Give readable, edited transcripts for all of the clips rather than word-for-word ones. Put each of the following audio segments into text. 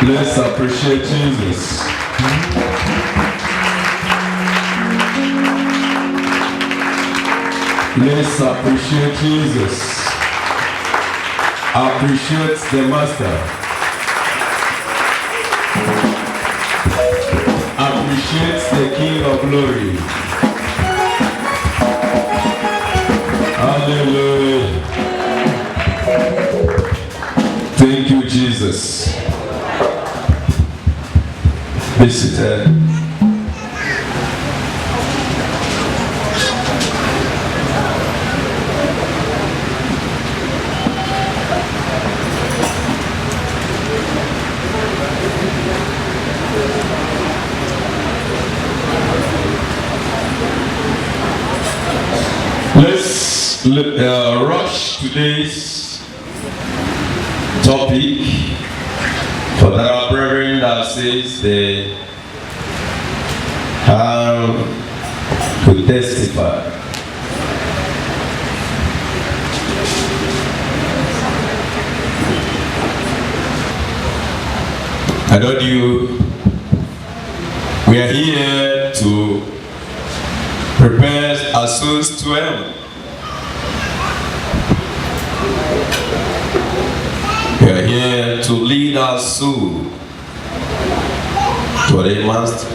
Let's appreciate Jesus. Let's appreciate Jesus. Appreciate the Master. Appreciate the King of Glory. Hallelujah. Thank you, Jesus. Be seated. Let's rush today's topic. For there are brethren that says they have to testify. I told you we are here to prepare our souls to heaven. We are here to lead our soul to the Master,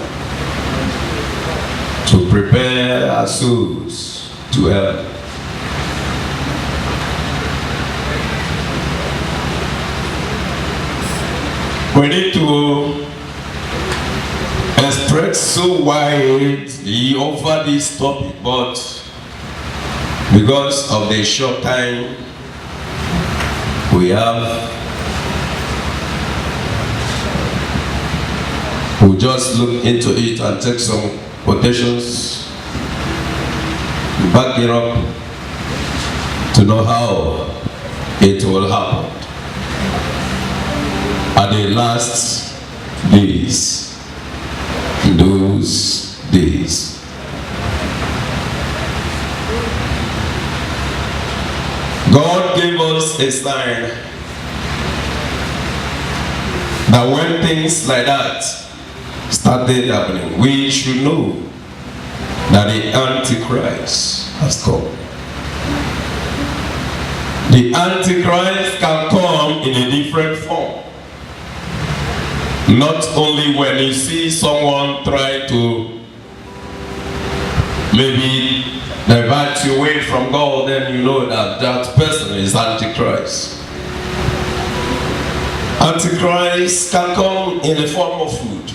to prepare our souls to heaven. We need to spread so widely over this topic, but because of the short time we have, we'll just look into it and take some quotations, back it up to know how it will happen at the last days. Those days. God gave us a sign that when things like that started happening, we should know that the Antichrist has come. The Antichrist can come in a different form. Not only when you see someone try to maybe divert you away from God, then you know that that person is Antichrist. Antichrist can come in the form of food.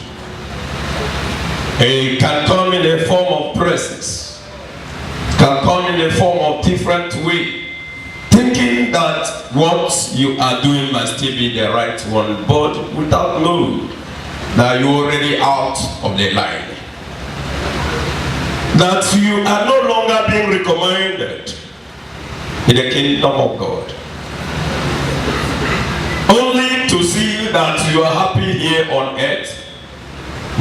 It can come in the form of presence. It can come in the form of different way. Thinking that what you are doing must still be the right one, but without knowing that you're already out of the line. That you are no longer being recommended in the kingdom of God. Only to see that you are happy here on earth,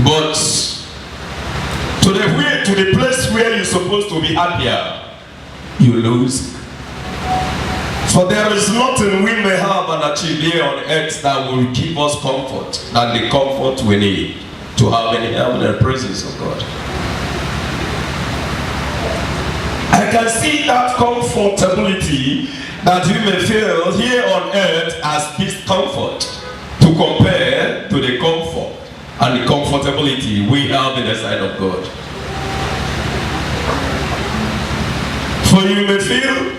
but to the place where you're supposed to be happier, you lose. For there is nothing we may have and achieve here on earth that will give us comfort than the comfort we need to have in heaven and the presence of God. I can see that comfortability that you may feel here on earth as discomfort to compare to the comfort and the comfortability we have in the sight of God. For you may feel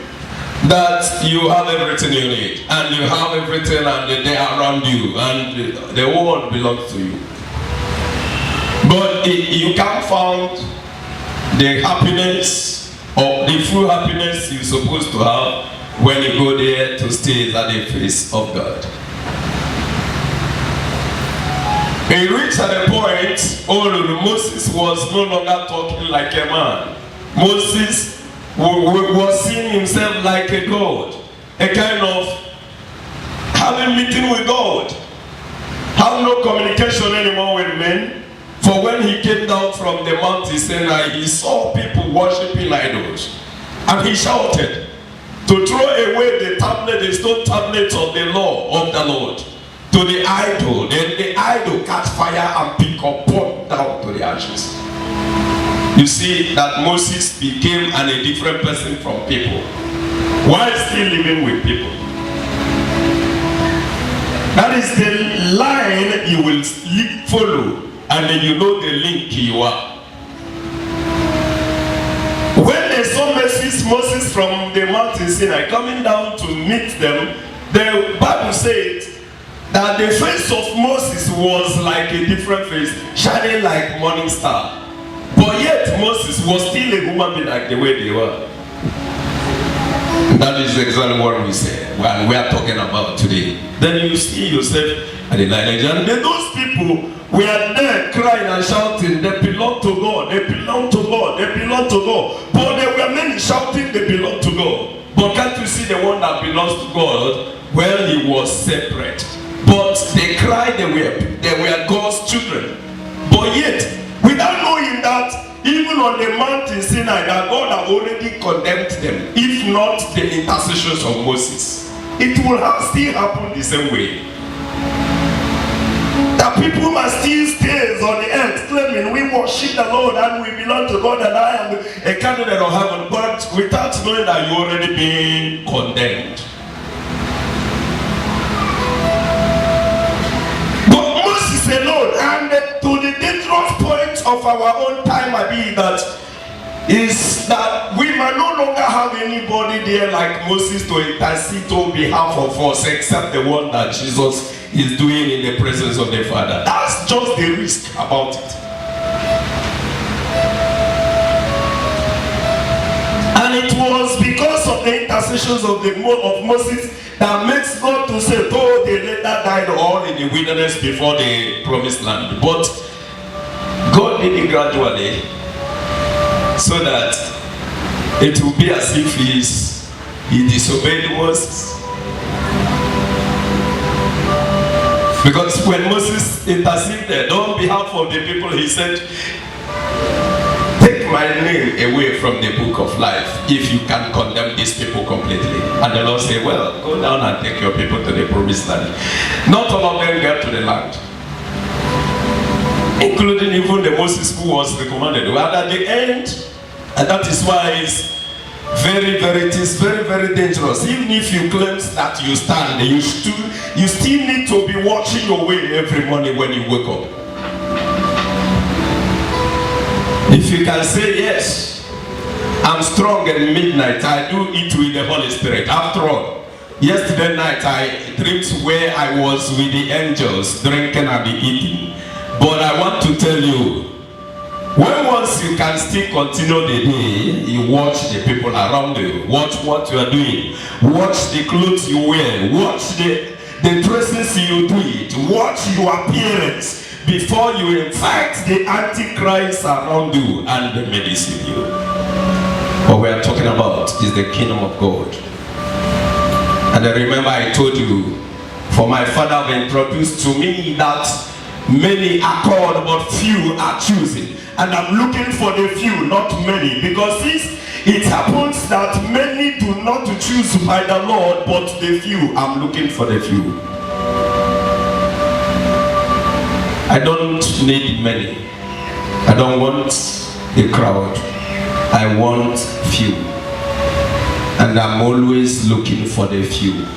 that you have everything you need, and you have everything and they are around you, and the world belongs to you. But you can't find the happiness or the full happiness you're supposed to have when you go there to stay at the face of God. He reached at a point, Moses was no longer talking like a man. Moses was seeing himself like a God, a kind of having meeting with God, have no communication anymore with men. For when he came down from the mountain Sinai, he saw people worshiping idols, and he shouted to throw away the stone tablets of the law of the Lord to the idol. Then the idol catch fire and pick up, burn down to the ashes. You see that Moses became a different person from people while still living with people. That is the line you will follow, and then you know the link you are. When they saw Moses from the mountain Sinai coming down to meet them, the Bible says that the face of Moses was like a different face, shining like morning star. But yet Moses was still a human being like the way they were. That is exactly what we say when we are talking about today. Then you see yourself at the lineage, and then those people were there crying and shouting, they belong to God, they belong to God, they belong to God. But there were many in shouting they belong to God. But can't you see the one that belongs to God? Well, he was separate. But they cried, they were God's children. But yet, without knowing that, even on the mountain Sinai, that God had already condemned them, if not the intercessions of Moses, it will still happen the same way. That people must still stay on the earth claiming we worship the Lord and we belong to God and I am a candidate of heaven, but without knowing that you already been condemned. But Moses alone, and to the dangerous point of our own time is that we might no longer have anybody there like Moses to intercede on behalf of us except the one that Jesus is doing in the presence of the Father. That's just the risk about it. And it was because of the intercessions of Moses that makes God to say, though they later died all in the wilderness before the promised land. But God did it gradually so that it will be as if he disobeyed Moses. Because when Moses interceded on behalf of the people, he said, take my name away from the book of life if you can condemn these people completely. And the Lord said, well, go down and take your people to the promised land. Not all of them get to the land, including even the Moses who was recommended. Well, at the end, and that is why it's very, very dangerous. Even if you claim that you stand, you still need to be watching your way every morning when you wake up. If you can say, yes, I'm strong at midnight, I do it with the Holy Spirit. After all, yesterday night I dreamed where I was with the angels drinking and eating. But I want to tell you, when once you can still continue the day, you watch the people around you, watch what you are doing, watch the clothes you wear, watch the dresses you do it, watch your appearance before you invite the Antichrist around you and they may deceive you. What we are talking about is the kingdom of God. And I remember I told you, for my father introduced to me that many are called but few are choosing. And I'm looking for the few, not many, because it happens that many do not choose by the Lord, but the few. I'm looking for the few. I don't need many. I don't want a crowd. I want few. And I'm always looking for the few.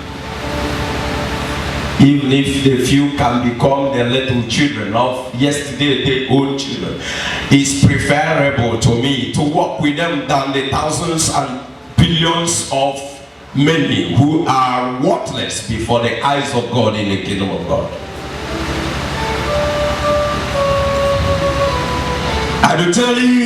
Even if the few can become the little children of yesterday, the old children, it's preferable to me to walk with them than the thousands and billions of many who are worthless before the eyes of God in the kingdom of God. I do tell you,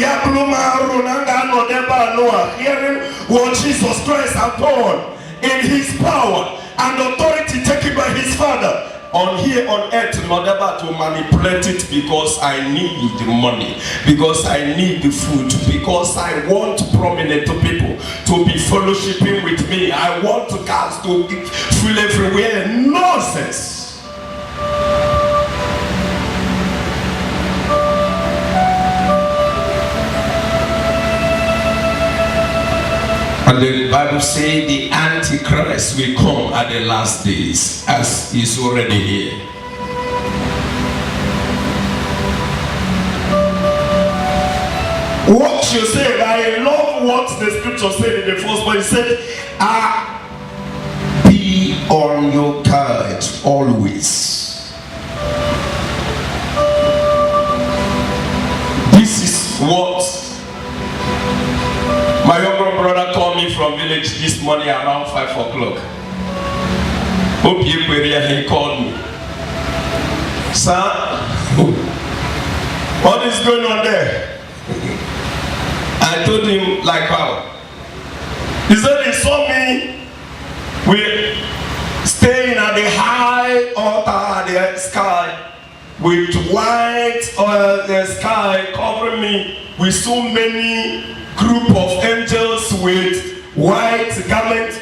hearing what Jesus Christ has done in his power and authority taken by his Father on here on earth, not about to manipulate it because I need the money, because I need the food, because I want prominent people to be fellowshipping with me. I want to cast to fill everywhere. Nonsense. And the Bible says the Antichrist will come at the last days, as is already here. What you said, I love what the scripture said in the first one. It said, be on your guard always. This is what my younger brother called me from village this morning around 5 o'clock. Hope you were here. He called me. Sir, what is going on there? I told him like how. He said he saw me. We staying at the high altar at the sky with white the sky covering me. with so many group of angels with white garments.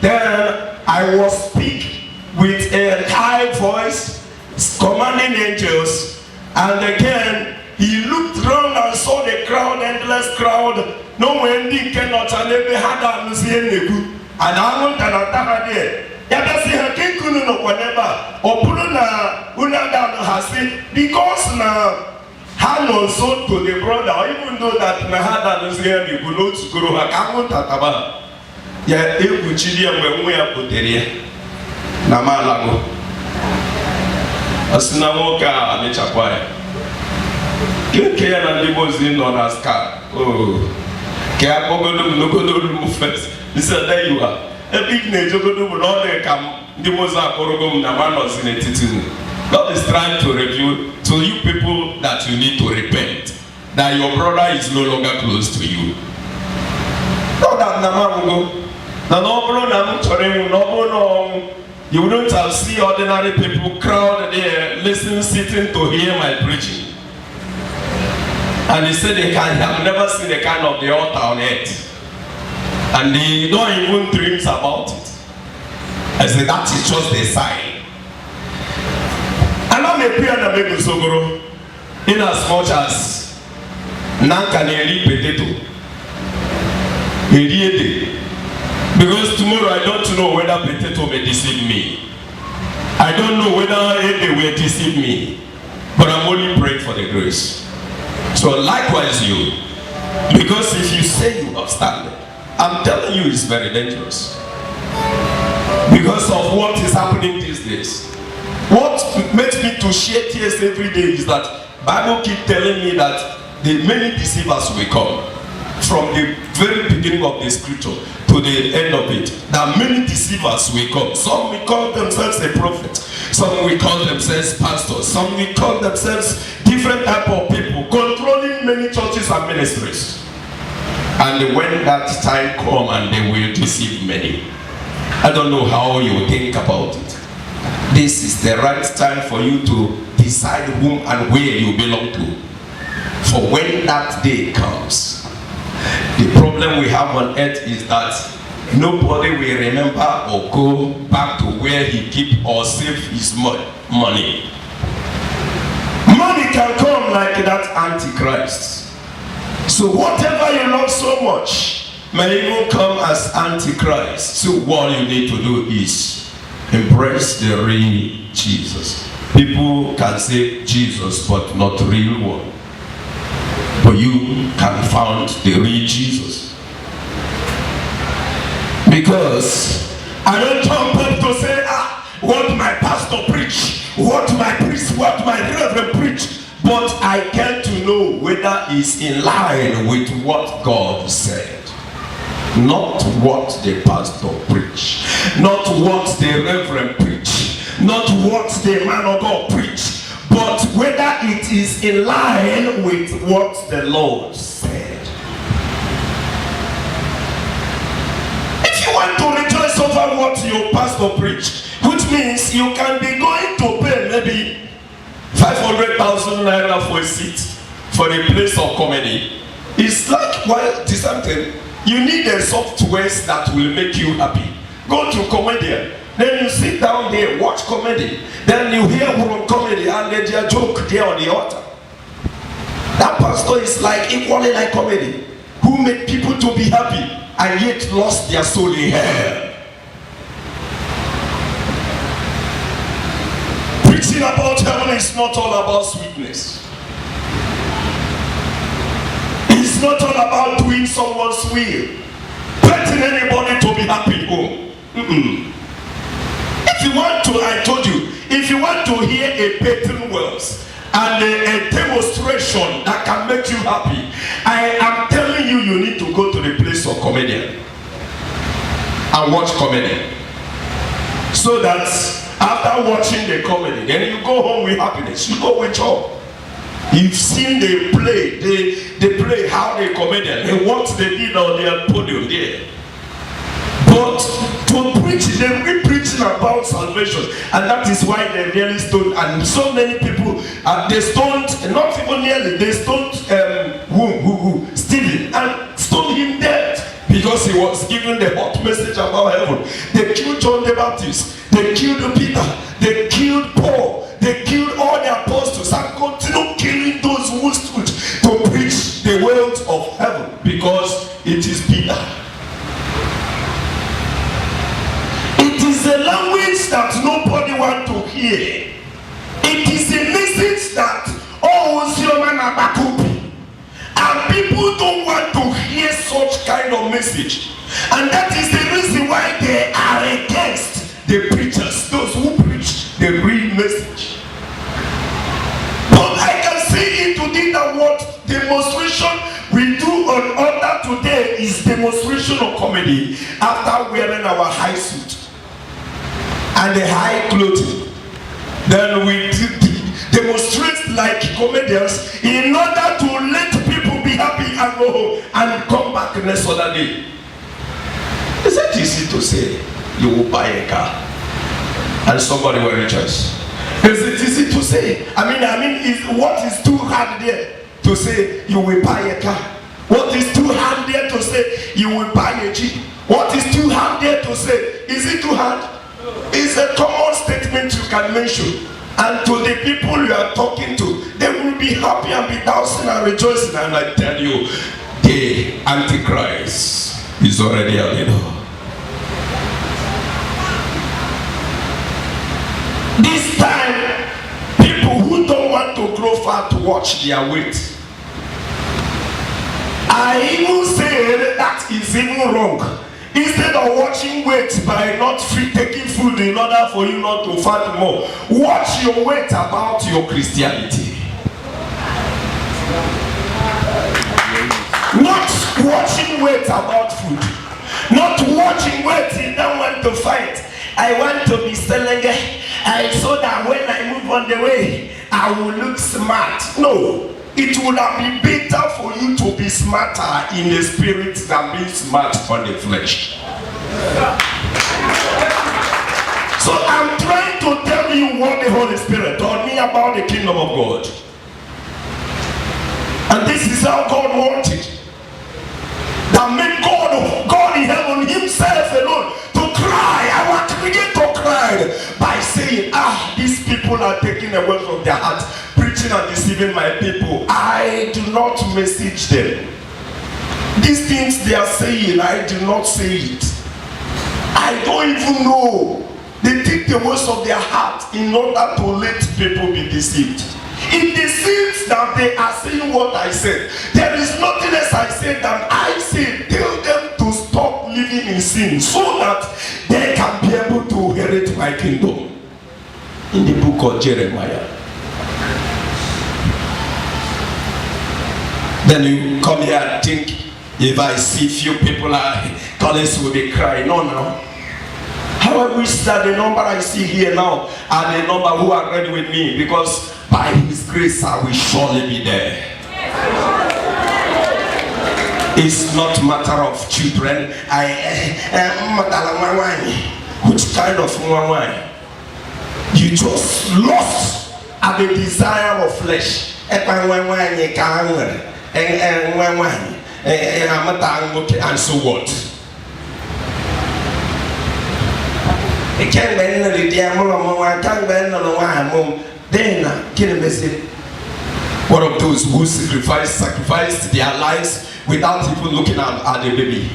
Then I was speak with a high voice, commanding angels. And again, he looked round and saw the crowd, endless crowd. No one cannot and every had a museum. And I want an attack there. Yabasi hakekunu no whatever. Opuluna unada hasi because na Hanon sold to the brother, even though that Nahada is here, you could not grow a camel tataba. Ya Ebuchidia when we are put there. Namalago Asinamoka Mechapai. Kaya na limousine on a car. Oh, Kaya Pogodum no go first. Listen, there you are. A big nature go do not come. The Mosa Korogum Namanos in a titin. God is trying to reveal to you people that you need to repent. That your brother is no longer close to you. Not that Namago. You wouldn't have seen ordinary people crowd there, listening, sitting to hear my preaching. And they said they have never seen the kind of the altar on earth. And they don't even dream about it. I said that is just a sign. And I'm a prayer that makes so grow. In as much as Nankaneri potato. Because tomorrow I don't know whether potato may deceive me. I don't know whether they will deceive me. But I'm only praying for the grace. So likewise you. Because if you say you have standard, I'm telling you it's very dangerous. Because of what is happening these days. What makes me to shed tears every day is that Bible keep telling me that the many deceivers will come. From the very beginning of the scripture to the end of it, that many deceivers will come. Some will call themselves a prophet, some will call themselves pastors, some will call themselves different type of people controlling many churches and ministries. And when that time comes and they will deceive many, I don't know how you think about it. This is the right time for you to decide whom and where you belong to. For when that day comes, the problem we have on earth is that nobody will remember or go back to where he keep or save his money. Money can come like that Antichrist. So whatever you love so much may even come as Antichrist. So what you need to do is embrace the real Jesus. People can say Jesus but not real one. But you can find the real Jesus. Because I don't jump up to say, what my pastor preach, what my priest, what my reverend preach. But I get to know whether it's in line with what God said. Not what the pastor preach. Not what the reverend preach. Not what the man of God preach. But whether it is in line with what the Lord said. If you want to rejoice over what your pastor preached, which means you can be going to pay maybe 500,000 naira for a seat for a place of comedy. It's like, well, something. You need a software that will make you happy. Go to comedian. Then you sit down there, watch comedy. Then you hear from comedy and there's a joke there on the altar. That pastor is like equally like comedy, who made people to be happy and yet lost their soul in hell. Preaching about heaven is not all about sweetness. It's not all about doing someone's will, letting anybody to be happy home. If you want to, I told you, if you want to hear a patent words and a demonstration that can make you happy, I am telling you, you need to go to the place of comedian and watch comedy. So that after watching the comedy, then you go home with happiness, you go with joy. You've seen the play, they play how the comedian, and what they did on their podium there. But to preach, they will be preaching about salvation, and that is why they nearly stoned. And so many people, they stoned, not even nearly, they stoned who stone him dead because he was given the hot message about heaven. They killed John the Baptist, they killed Peter, they killed Paul, they killed all the apostles, and continue killing those who stood to preach the words of heaven because it is Peter. It is a language that nobody wants to hear. It is a message that and people don't want to hear such kind of message, and that is the reason why they are against the preachers, those who preach the real message. But I can say it today that what demonstration we do on altar today is demonstration of comedy after wearing our high suit and the high clothing. Then we demonstrate like comedians in order to let people be happy and go home and come back next other day. Is it easy to say you will buy a car and somebody will rejoice? Is it easy to say? I mean, what is too hard there to say you will buy a car? What is too hard there to say you will buy a Jeep? What is too hard there to say? Is it too hard? It's a common statement you can mention. And to the people you are talking to, they will be happy and be dancing and rejoicing. And I tell you, the Antichrist is already a leader. This time, people who don't want to grow fat to watch their weight. I even say that is even wrong. Instead of watching weight by not taking food in order for you not to fat more, watch your weight about your Christianity. Not watching weight about food. Not watching weight you don't want to fight. I want to be selling so that when I move on the way, I will look smart. No. It would have been better for you to be smarter in the spirit than being smart on the flesh. So I'm trying to tell you what the Holy Spirit taught me about the kingdom of God. And this is how God wanted. That made God in heaven himself alone to cry. Our Creator cried by saying, these people are taking the words of their heart, preaching and deceiving my people. I do not message them. These things they are saying, I do not say it. I don't even know. They take the words of their heart in order to let people be deceived. It seems that they are saying what I said. There is nothing else I said than I said. Tell them to stop living in sin so that they can be able to inherit my kingdom. In the book of Jeremiah. Then you come here and think, if I see few people, colleagues will be crying. No. How I wish that the number I see here now are the number who are ready with me, because by His grace I will surely be there. It's not matter of children. Which kind of wine? You just lost at the desire of flesh. And so what? One of those who sacrificed their lives without even looking at the baby.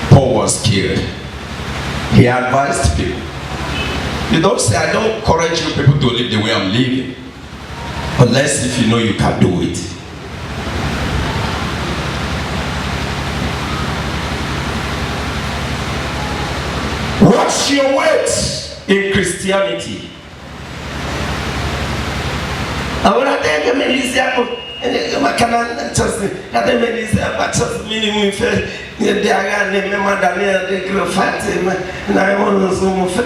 Paul was killed. He advised people. You don't say, I don't encourage you people to live the way I'm living, unless if you know you can do it. Watch your words in Christianity. I want to take a Melissa. I cannot just Melissa, but just minimum fair. They are going to Madame de Grafat, and I want to zoom for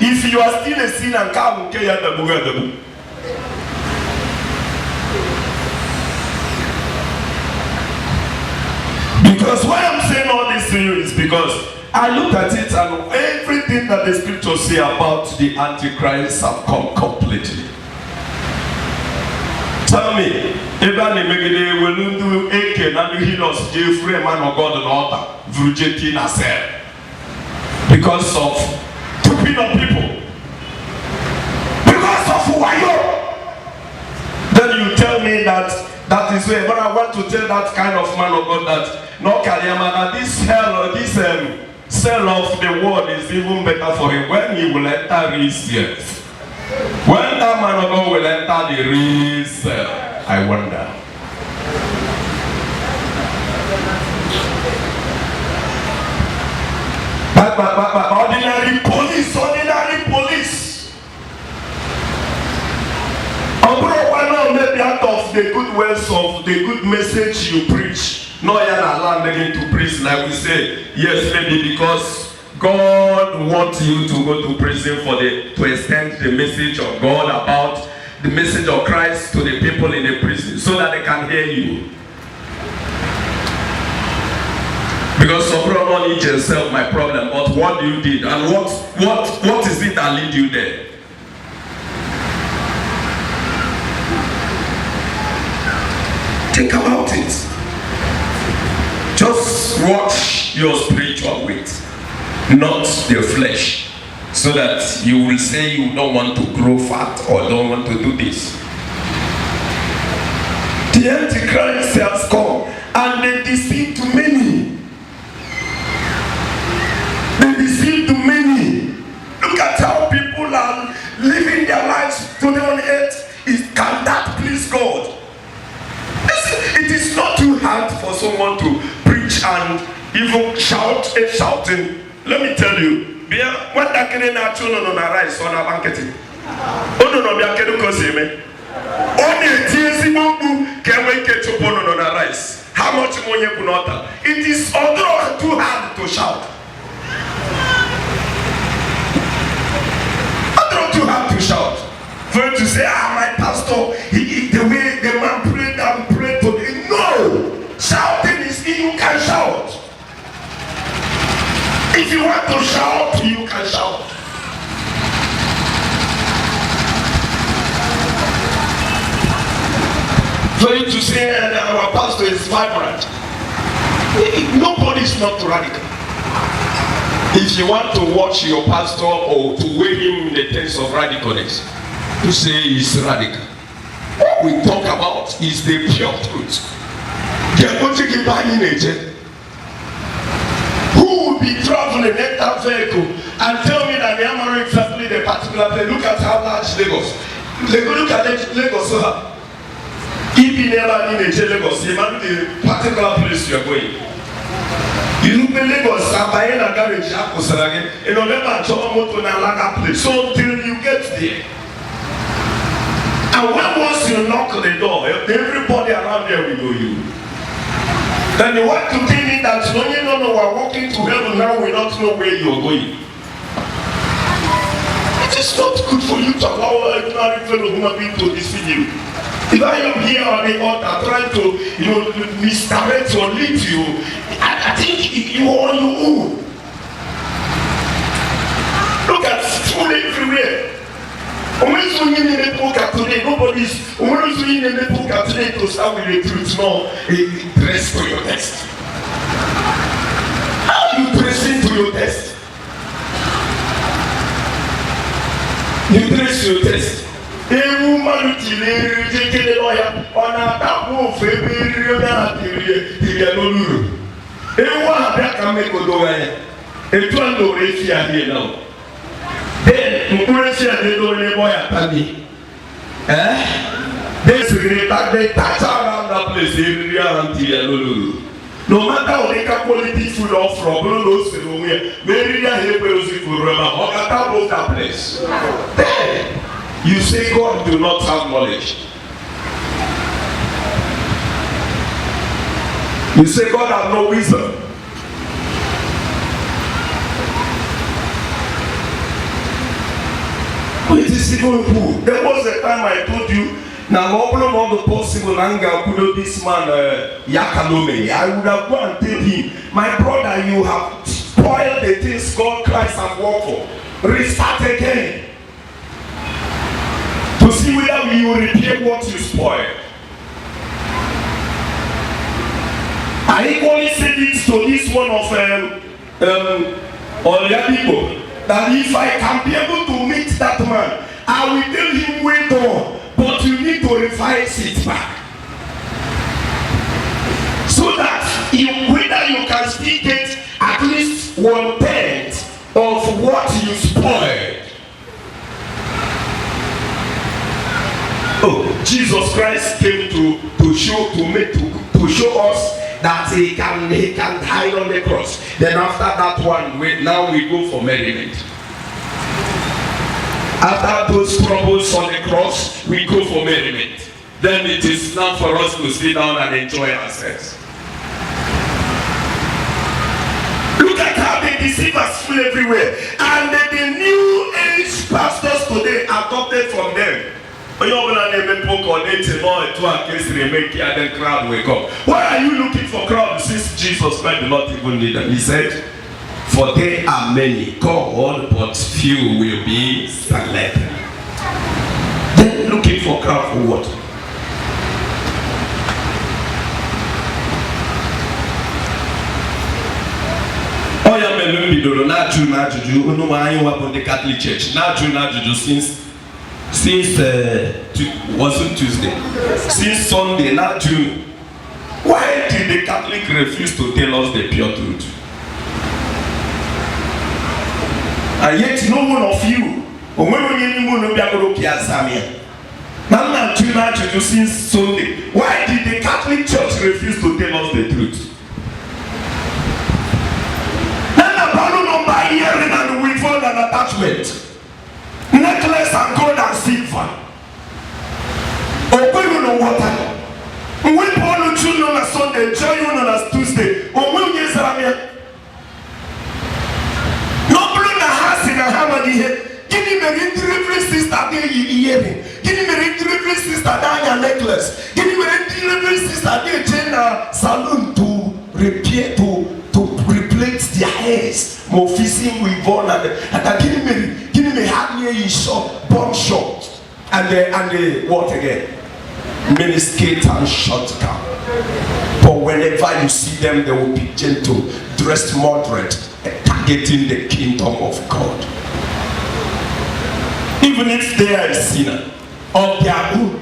if you are still a sinner, come because why I'm saying all this to you is because I looked at it and everything that the scriptures say about the Antichrist have come completely. Tell me, Eba Nemegede will do Eke Nanuhinos Jeffrey man of God and altar, Vrujeti Nasser. Because of stupid of people. Because of who are you? Then you tell me that is where, but I want to tell that kind of man of God that no Kaliyama, that this hell or this cell of the world is even better for him when he will enter his years. When that man of God will enter the real cell, I wonder. But ordinary police. Maybe out of the good words of the good message you preach, no you're not allowed again to preach like we say, yes, maybe because God wants you to go to prison to extend the message of God about the message of Christ to the people in the prison so that they can hear you. Because some problem is yourself, my problem, but what you did and what is it that lead you there? Think about it. Just watch your spiritual weight, not the flesh, so that you will say you don't want to grow fat or don't want to do this. The Antichrist has come and they deceive too many. They deceive too many. Look at how people are living their lives today on earth. Can that please God? It is not too hard for someone to preach and even shouting. Let me tell you, when that can on a rice on a banquet. Oh no, I can't go see me. Only a TSC can wake it up on a rice. How much more you can utter? It is although too hard to shout. Although too hard to shout. For you to say, my pastor, the way the man prayed and prayed today. No! Shouting is you can shout. If you want to shout, you can shout. For you to say that our pastor is vibrant. Nobody is not radical. If you want to watch your pastor or to weigh him in the terms of radicalness, to say he's radical. What we talk about is the pure truth. Who will be traveling in that vehicle and tell me that they are married exactly the particular place? Look at how large Lagos. Look at Lagos. If you never in Lagos, you might be the particular place you are going. You look at Lagos, Sabayen and Garage, and remember Chomoto and Laga place. So until you get there. And when once you knock on the door, everybody around there will know you. Then you want to tell me that when you don't know we're walking to heaven now, we don't know where you're going. It is not good for you to allow a ordinary fellow human being to deceive you. If I am here on the altar trying to misdirect or lead you, I think you are on your own. Look at food everywhere. Nobody's today to start with the truth. No, dress to your test. How are you dressing to your test? You dress to your test. A woman rejected a lawyer on a table for a can make a door. A 12 here now. Then, they don't boy at me. They touch around that place, no matter how they can quality food off from those maybe they are about that place. Then, you say God do not have knowledge. You say God has no wisdom. It is even cool. There was a time I told you, now open all the possible anger could this man Yakalome. I would have gone and tell him, my brother, you have spoil the things God Christ has worked for. Restart again. To see whether you will repair what you spoiled. I equally say this to this one of Oliabibo, that if I can be able to meet that man, I will tell him wait on, but you need to revise it back. So that whether you can still get at least 1/10 of what you spoiled. Oh, Jesus Christ came to show us that he can die on the cross. Then after that one, now we go for merriment. After those troubles on the cross, we go for merriment. Then it is now for us to sit down and enjoy ourselves. Look at how the deceivers flew everywhere. And the new age pastors today adopted from them. Why are you looking for crowd since Jesus Christ did not even need them? He said, for there are many called, but few will be selected. Then looking for crowd for what? Oh yeah, the Catholic Church. Since wasn't Tuesday, since Sunday, not June. Why did the Catholic refuse to tell us the pure truth? And yet no one of you, since Sunday, why did the Catholic Church refuse to tell us the truth? Hearing and withhold an attachment. Necklace and gold and silver. Open on water. We born on children on Sunday, join on a Tuesday. Or when you say, no blue na house in a hammer here. Give me the delivery sister there hearing. Give me the delivery sister down your necklace. Give me the delivery sister there Jenna salon to repair to replace their hairs. More fishing with born and give me hard near short, bomb short, and the what again? Mini skate and short gown. But whenever you see them, they will be gentle, dressed moderate, targeting the kingdom of God. Even if they are a sinner of their own,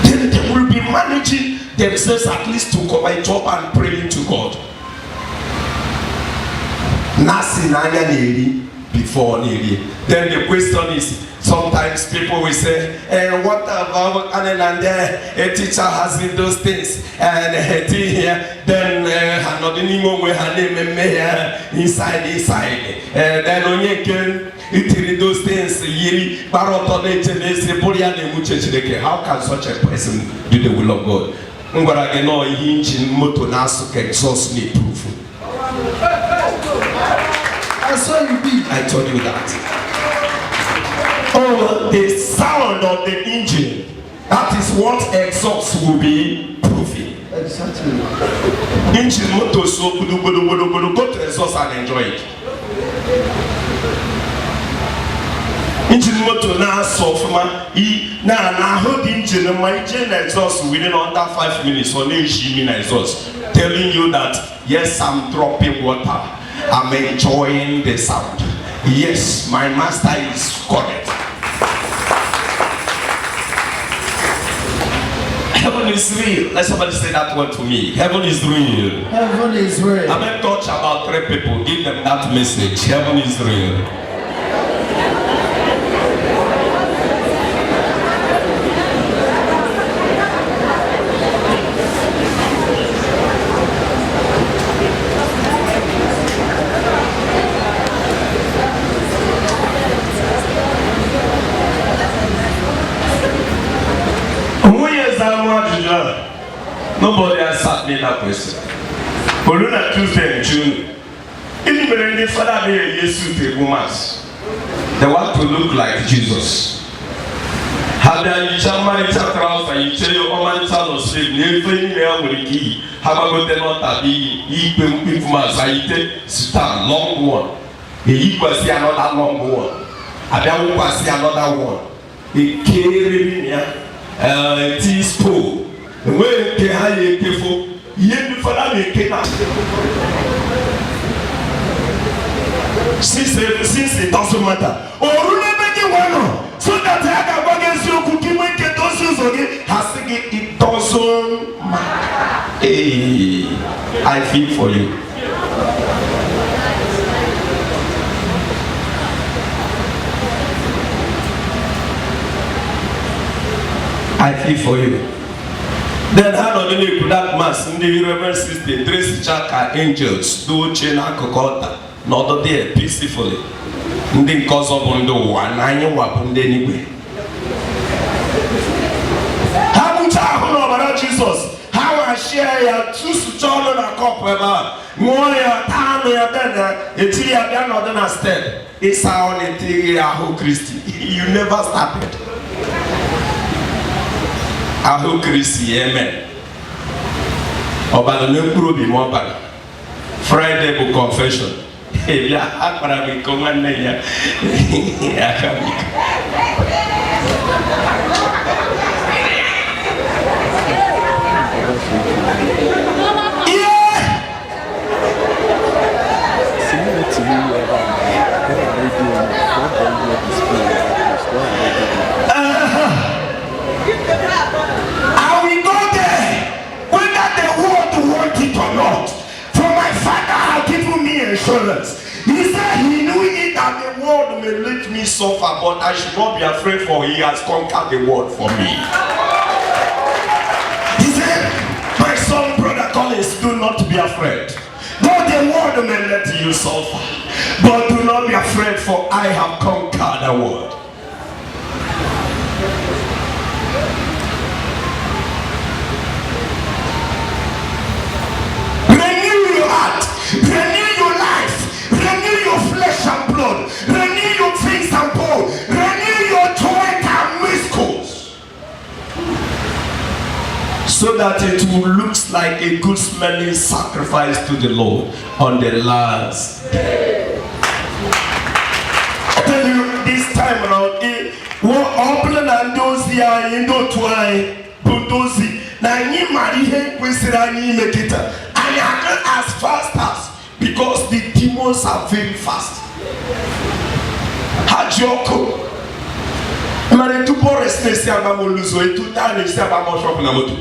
then they will be managing themselves at least to come and talk and praying to God. Nasi nanya neri before neri. Then the question is, sometimes people will say, what about a teacher has in those things and here, then another inside. Then only can it those things. How can such a person do the will of God? I saw you be. I told you that. Oh, the sound of the engine, that is what exhaust will be proving. Exactly. Engine motor so go to exhaust and enjoy it. Engine motor now so from now hold engine and my engine exhaust within under 5 minutes on engine exhaust, telling you that yes, I'm dropping water. I'm enjoying the sound. Yes, my master is correct. Heaven is real. Let somebody say that word to me. Heaven is real. Heaven is real. I'm going to touch about 3 people. Give them that message. Heaven is real. Nobody has asked me that question. But on Tuesday in June, even the Father Jesus the woman, they want to look like Jesus. Hada yicha trouser yiche omalicha no sleep nefe ni ya wuriki hamagote no tabi ipe mfuma saite star long one eyi kwasi another long one abia wo kwasi another one ekere ni ya tispo we ke ha ye kefo ye bi fala me ke na since it doesn't matter orule begi wano so that I can go against you cooking when get those things again has it doesn't matter. Hey, I feel for you. I feel for you. Then how do you put that mass in the Reverend Sister Tracy Chaka angels do chena kokota not there peacefully. Ndị nkọzọ bụ ndị ụwa na anyị wapụ ndị eluigwe ha bụcha ahụ n'ọbara Jizọs ha washie ya tụsụcha ọnụ na kọpụ ebe a ṅụọ ya taa anụ ya dena etiri ya bịa n'ọdụ na step ịsa ọ na-etighi ahụ Kristi you never started ahụ Kristi amen ọbara na mkpụrụ obi ma ọbara Friday bụ confession ya akpara m iko nwanne ya aka m iko I will go there whether the world want it or not. For my Father has given me assurance. He said he knew it that the world may let me suffer, but I should not be afraid, for he has conquered the world for me. He said, my son, brother Collins, do not be afraid. Though the world may let you suffer, but do not be afraid, for I have conquered the world. Renew your heart, renew your life, renew your flesh and blood, renew your things and bone, renew your joint and muscles, so that it will look like a good smelling sacrifice to the Lord on the last day. I tell you, this time around, what open and those here in the twine, bulldozy, now you marry him with Sirani and I can as fast as, because the demons are very fast. Hajoko. Mane tu bores nesi abamoluzo etu ta nesi abamoshopu na moto.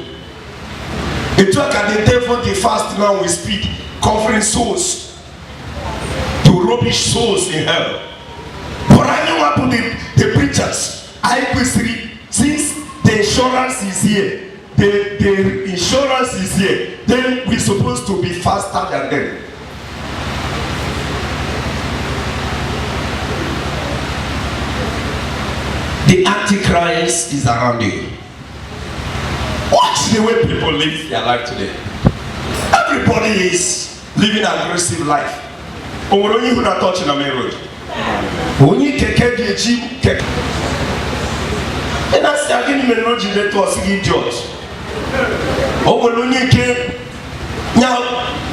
Etu aka the devil the fast now with speed, covering souls to rubbish souls in hell. But I know what the preachers. I quickly, since the insurance is here, the insurance is here, then we're supposed to be faster than them. The Antichrist is around you. Watch the way people live their life today. Everybody is living an aggressive life. Only who not touching a main road. Only keke geji keke. And that's the again main road you let to us idiot. Only ke now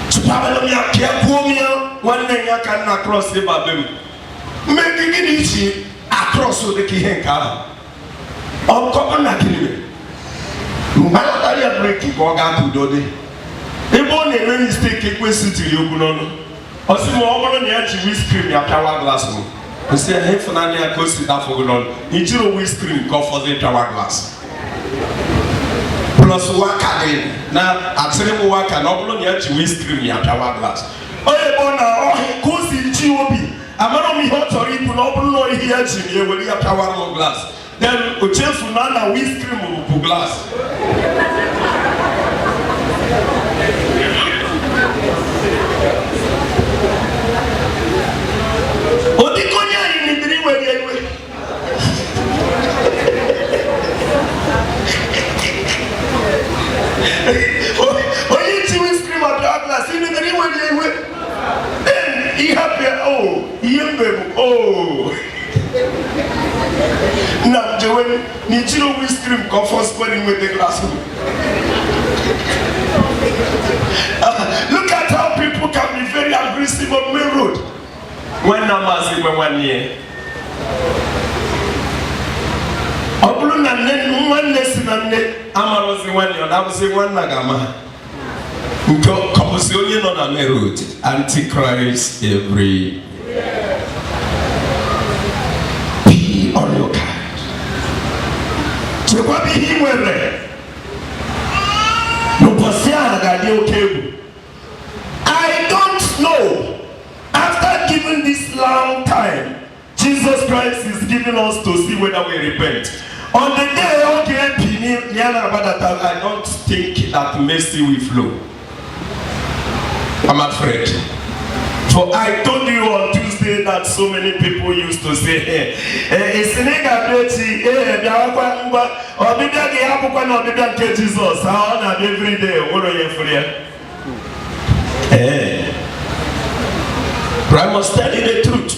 supabelo mi akia kuomia one day ya can across the babem. Make it easy across the kihenka. On common na kini. Mbala ya break ko ga to dode. Ebo na eme mistake ekwesi tiri ogunono. Osimo obolo na ya chi whiskey ya power glass mo. Nse he funa na ko si da fogunono. Ijiro whiskey ko for the power glass. Plus waka den na atere mo waka na obolo na ya chi whiskey ya power glass. Oyebo na ko si chi obi. Amano mi hot tori bu na obolo no ihe ya chi ni eweli ya power glass. Then ochefu na whiskey mo glass. Odikonya ni ndiri wewe. Oyi ti whiskey mo glass ni ndiri wewe. Then he happy oh, yembe oh. Now, Joey, Nichiro will scream, come for squaring with the glass. Look at how people can be very aggressive on main road. When I'm asking 1 year. Obulu na ne one lesson na ne amarozi 1 year. That was the one nagama. Nko kobusi onye no na main road. Antichrist every. Be on your guard. Chekwa bi himwere. No posia agadi okebu. I don't know. After giving this long time, Jesus Christ is giving us to see whether we repent. On the day I don't think that mercy will flow. I'm afraid. For I told you on Tuesday that so many people used to say, Jesus. Every day. But I must tell you the truth.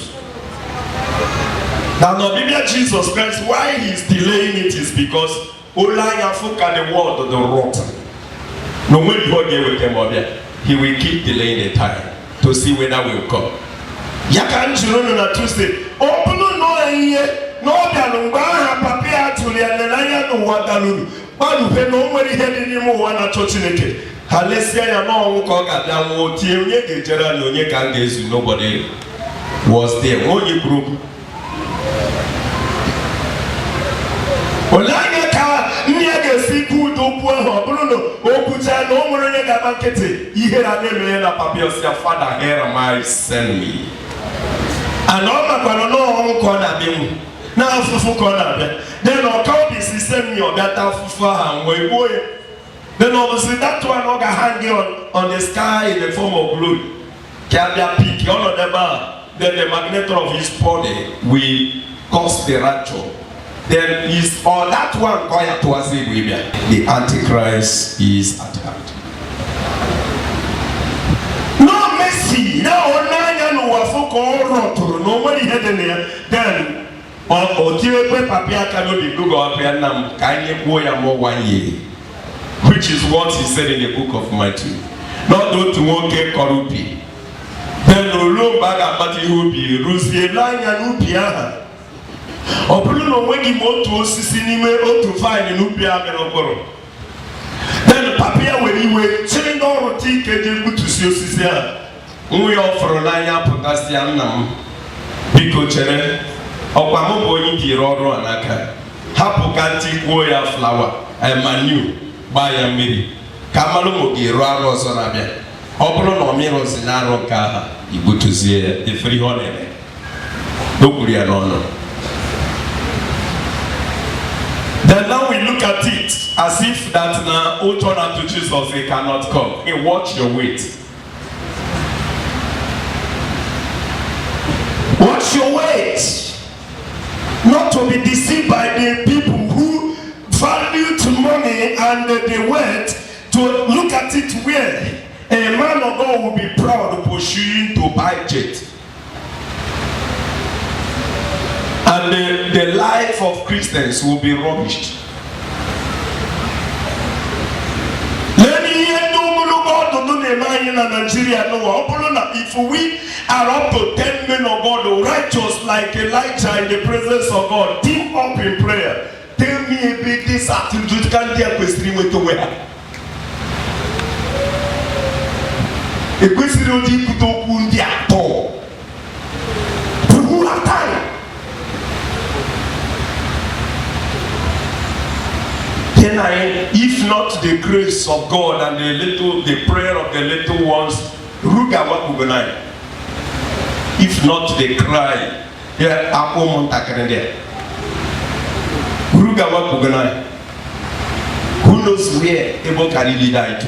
Now, no, Jesus Christ, why he's delaying it is because Olaya Fuka the word of the rotten. No when you get with him, he will keep delaying the time to see whether we'll come. Yakan Juno na Tuesday. Open no ye, no Galumba, Papia to the Anaya no Wagalulu. But you pay no money heading him one at Tochineke. Halesia ya no koga da wo tie onye gejera na onye kan gezu nobody was there onye group olanya ka nye gesi ku do pu ho buru no okucha no omuru nye ga market ihe na na na papios ya father here my send me and all my kwano no ko na bi mu na afufu ko na bi then o ka obi system ni o ga ta afufu ha we boy. Then obviously that one will hang on the sky in the form of glory. Can be a peak, all of them are. Then the magnet of his body will cause the rapture. Then is or that one going towards the Antichrist is at hand. No mercy. No nobody had in there. Then or Papia cannot be Google up here now. Can you go more 1 year? Which is what he said in the book of Matthew. Not though to walk a corrupi. Then no low bag about you be Rusi line and Upia. Or Bruno when he moved to Sissinime or to find an Upia and then Papia when he were chilling all the ticket to see Sisia. We offer a line up Potassium Pico Chere or Pamobo in the Roro and Aka. Hapocanti Goya flower and Manu. By a miri. Kamalo gi raro sonabia. Obro no miro sinaro ka ibutuzie the free honey. Dokuria no. Then now we look at it as if that now who turn up to Jesus they cannot come. Hey, watch your weight. Watch your weight. Not to be deceived by the people who value to money and the word to look at it where a man of God will be proud of pursuing to buy jet. And the life of Christians will be rubbished. If we are up to 10 men of God, righteous like Elijah in the presence of God, team up in prayer. Tell me a bit this attitude can't get question with the way. A question of the Kutokundi at all. Who have time? Then if not the grace of God and the prayer of the little ones, Ruga Wakuganai. If not the cry, yeah, Apo Montakarende. Who knows where Ebo can really die to?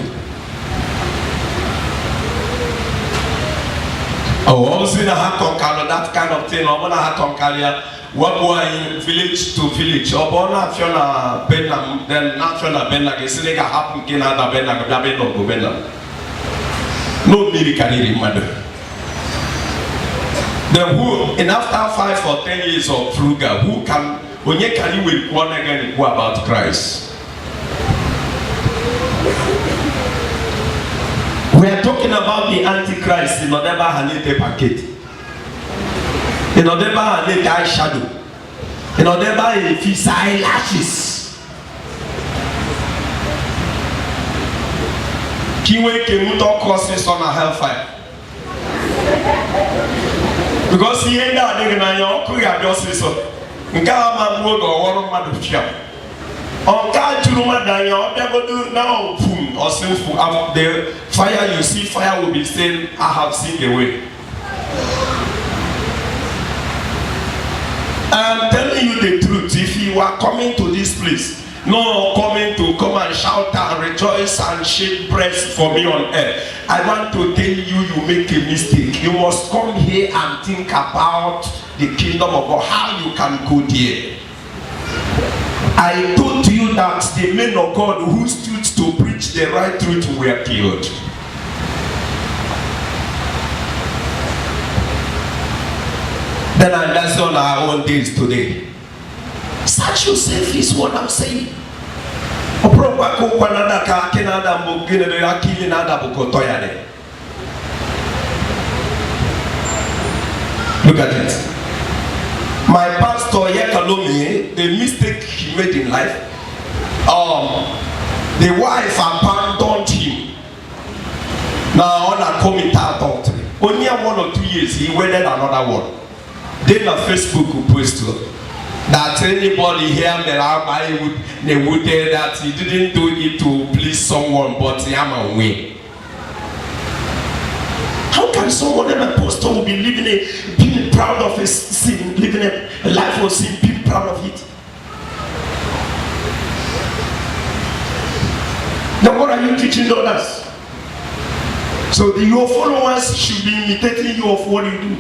Oh, obviously, that kind of thing. I'm gonna have to what boy village to village. Or bona Fiona Benam, then not Fiona Benam. It's like a happen in other Benam. No miracle, mother. Then who, and after 5 or 10 years of frugal, who can, when you can you will one again go about Christ? We are talking about the Antichrist in whatever Hanete packet. In whatever Hanete eyeshadow. In whatever his eyelashes. Kiwe Kemuto crosses on a hellfire. Because he ended up in a Korea justice. Ngama Mogo or Madufia. On God to Romadania, never do now, boom, or sinful. After the fire, you see, fire will be saying, I have seen the way. I'm telling you the truth. If you are coming to this place, no coming to come and shout and rejoice and shake breast for me on earth. I want to tell you, you make a mistake. You must come here and think about the kingdom of God, how you can go there. I told you that the men of God who stood to preach the right truth were killed. Then that's on our own days today. Search yourself is what I'm saying. Look at it. My pastor Yekalome, the mistake he made in life, the wife abandoned him. Now on a commit adultery. Only 1 or 2 years he wedded another one. Then on Facebook will post that anybody here they would tell that he didn't do it to please someone, but he am a win. How can someone, an apostle, will be being proud of his sin, living a life of sin, being proud of it? Then what are you teaching others? So your followers should be imitating you of what you do.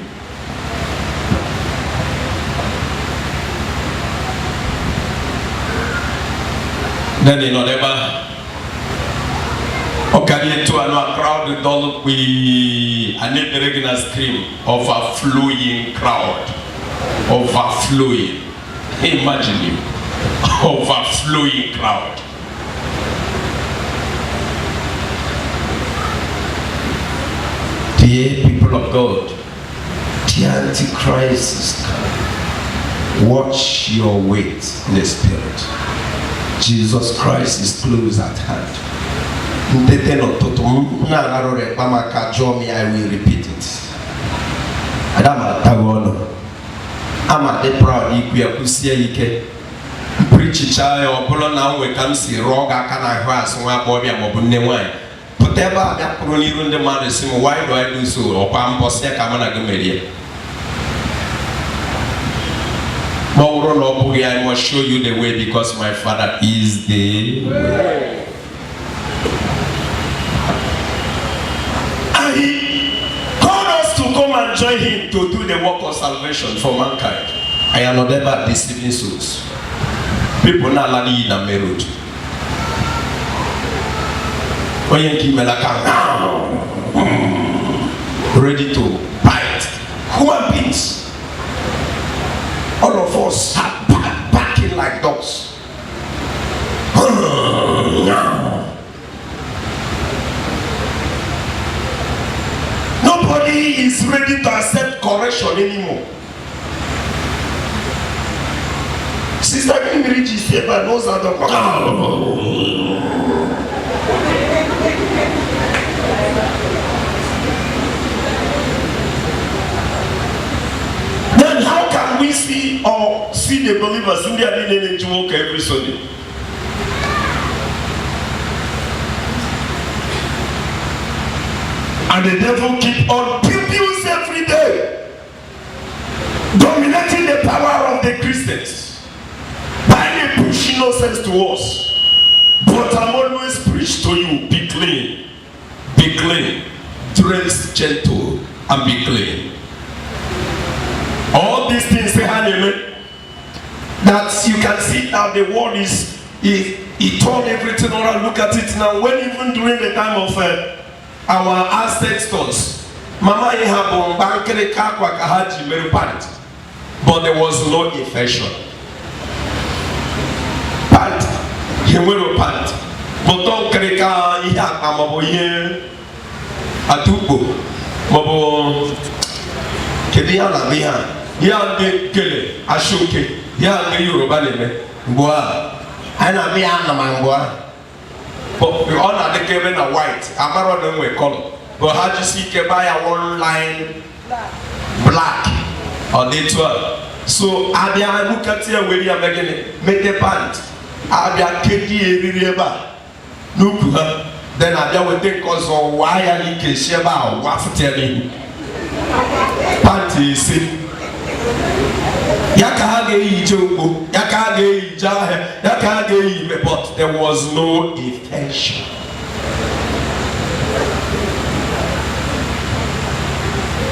Then in whatever. Okay, to a crowd don't we I need the regular scream of a flowing crowd. Overflowing. Imagine you. Overflowing crowd. Dear people of God, the Antichrist is coming. Watch your weight in the spirit. Jesus Christ is close at hand. I will repeat it. I'm at the proud preach a child or now we can see roga can I grass and bobby and wine. Whatever that even the man is saying, why do I do so? Or Pamposia Kamana Gamedia. I must show you the way because my Father is the way. And he called us to come and join him to do the work of salvation for mankind. I am not ever deceiving souls. People now learning in a marriage. When you keep ready to bite human beings. All of us are backing like dogs. Nobody is ready to accept correction anymore. Sister Kimberly is here, but knows how to. Then how can we see the believers in their living in work every Sunday? And the devil keep on abuse every day, dominating the power of the Christians by the pushing nonsense to us. But I'm always preach to you, be clean, dress gentle, and be clean. All these things say that you can see how the world is, he turned everything around. Look at it now. When even during the time of our ancestors, Mama Ihabon Bankere Kakwa Kahaji Mary pant. But there was no infection. Pant. He will pant. But don't Kreka Ihak Amaboye Atubo. Mobo Kediana Miha. Yan de Kele, Ashuke, Yan de Yoruba, Boa, and a Miana Mangoa. But we all are the Kevin a white, Amaro them we color. But how do you see Kebaya one line black or the 12? So Abia look at here where you are making make the pant. Abia Kedi Riba. Look her. Then Abia will think us on why I need to share about what telling. Panty see. Yakage Ijogo, Yakage Ijahe, Yakage, but there was no infection.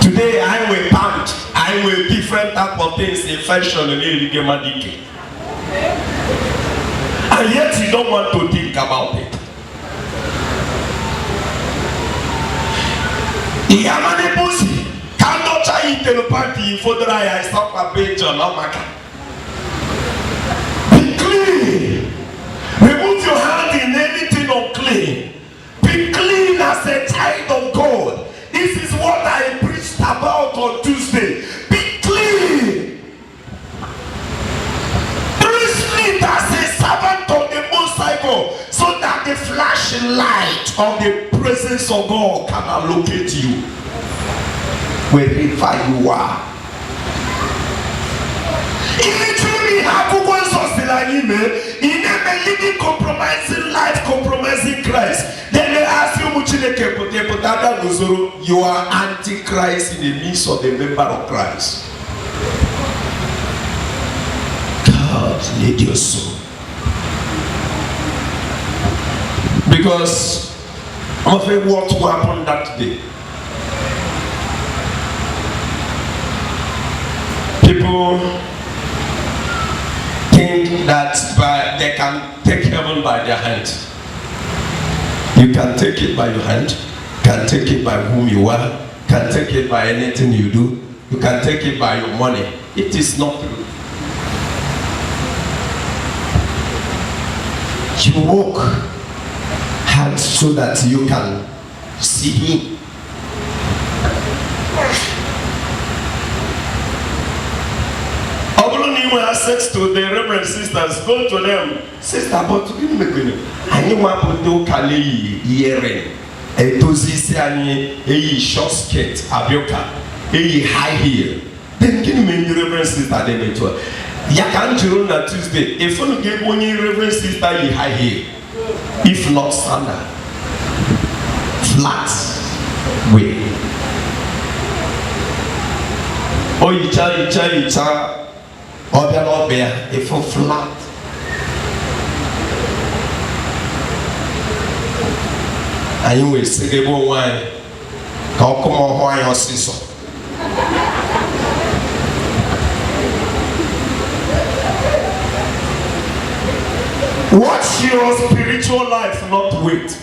Today I will pant, I will different type of things, infection and illegality. And yet you don't want to think about it. Yamane Pussy. Cannot try to party for the I stop a page on Amaka. Be clean. Remove your hand in anything unclean. Be clean as a child of God. This is what I preached about on Tuesday. Be clean. Preach as a servant of the Most High God, so that the flashing light of the presence of God can allocate you wherever you are. If you truly have in a living compromising life, compromising Christ, then they ask you, you are antichrist in the midst of the member of Christ. God lead your soul. Because I'm afraid what will happen that day. People think that they can take heaven by their hand. You can take it by your hand, can take it by whom you are, can take it by anything you do, you can take it by your money. It is not true. You walk hard so that you can see Him. Access to the reverend sisters, go to them. Sister, but to give me I want to do Kali hearing. A dozy a short skirt, abioka, a high heel. Then give me the reverend sister, they may tell. Yakan on Tuesday. If you give one reverend sister, a high heel. If not standard, flat way. Oh, you cha. Or be not bear if you flat. And you will say the wine. Come on, why or see so. Watch your spiritual life, not wait.